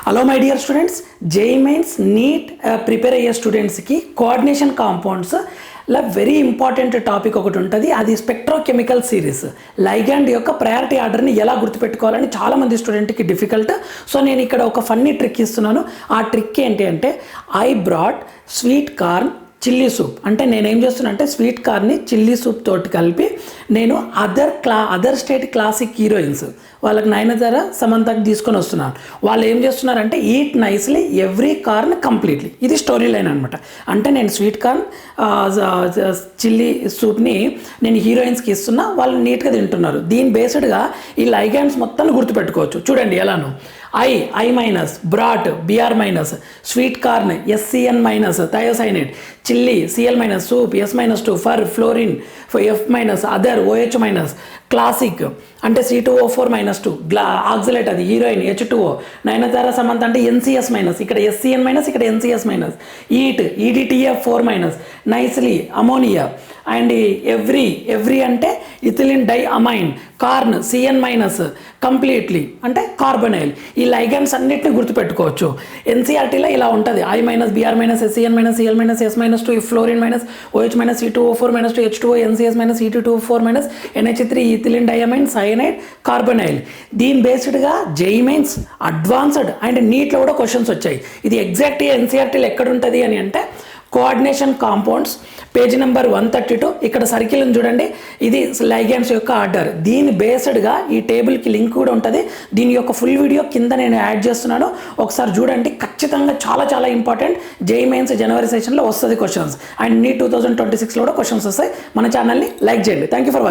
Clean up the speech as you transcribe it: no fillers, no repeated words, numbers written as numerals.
Hello my dear students, JEE mains neat prepare అయ్యే స్టూడెంట్స్కి coordination compounds లా very important topic ఒకటి ఉంటుంది. అది స్పెక్ట్రోకెమికల్ సిరీస్. లైగాండ్ యొక్క ప్రయారిటీ ఆర్డర్ని ఎలా గుర్తుపెట్టుకోవాలని చాలామంది స్టూడెంట్కి డిఫికల్ట్. సో నేను ఇక్కడ ఒక ఫన్నీ ట్రిక్ ఇస్తున్నాను. ఆ ట్రిక్ ఏంటి అంటే, I brought sweet corn chilli soup. అంటే నేనేం చేస్తున్నా అంటే, స్వీట్ కార్న్ని చిల్లీ సూప్ తోటి కలిపి నేను అదర్ స్టేట్ క్లాసిక్ హీరోయిన్స్ వాళ్ళకి నయనతార సమంతకి తీసుకొని వస్తున్నాను. వాళ్ళు ఏం చేస్తున్నారంటే, eat nicely every corn completely. ఇది స్టోరీ లైన్ అనమాట. అంటే నేను స్వీట్ కార్న్ చిల్లీ సూప్ని నేను హీరోయిన్స్కి ఇస్తున్నా, వాళ్ళు నీట్గా తింటున్నారు. దీని బేస్డ్గా ఈ లైగాండ్స్ మొత్తాన్ని గుర్తుపెట్టుకోవచ్చు. చూడండి ఎలాను. I minus, brat BR minus, sweet corn SCN minus thiocyanate, chilli CL minus, soup S minus 2, for fluorine F minus, other OH minus, classic అంటే C2O4 -2, ఆక్సిలేట్ అది హీరోయిన్ H2O, నయనతార సమంత అంటే NCS మైనస్, ఇక్కడ SCN minus, ఇక్కడ NCS minus, eat EDTF4 nicely ammonia, and every అంటే ethylene di amine, corn CN minus completely అంటే carbonyl. ఈ ligands అన్నిటిని గుర్తుపెట్టుకోవచ్చు. NCERTలో ఇలా ఉంటుంది. I minus, BR minus, SCN minus, CL minus, S -2, fluorine minus, OH minus, C2O4 -2, H2O, NCS minus, C2O4 NH3, ethylene diamine, cyanide, carbonyl. దీని బేస్డ్గా JEE mains, advanced and నీట్లో కూడా క్వశ్చన్స్ వచ్చాయి. ఇది ఎగ్జాక్ట్గా NCERTలో ఎక్కడ ఉంటుంది అని అంటే, కోఆర్డినేషన్ కాంపౌండ్స్ పేజ్ నెంబర్ 132. ఇక్కడ సర్కిల్ చూడండి, ఇది లైగాండ్స్ యొక్క ఆర్డర్. దీని బేస్డ్గా ఈ టేబుల్కి లింక్ కూడా ఉంటుంది. దీని యొక్క ఫుల్ వీడియో కింద నేను యాడ్ చేస్తున్నాను, ఒకసారి చూడండి. ఖచ్చితంగా చాలా చాలా ఇంపార్టెంట్. జేఈ మెయిన్స్ జనవరి సెషన్లో వస్తుంది క్వశ్చన్స్, అండ్ నీట్ 2026లో కూడా క్వశ్చన్స్ వస్తాయి. మన ఛానల్ని లైక్ చేయండి. Thank you for watching.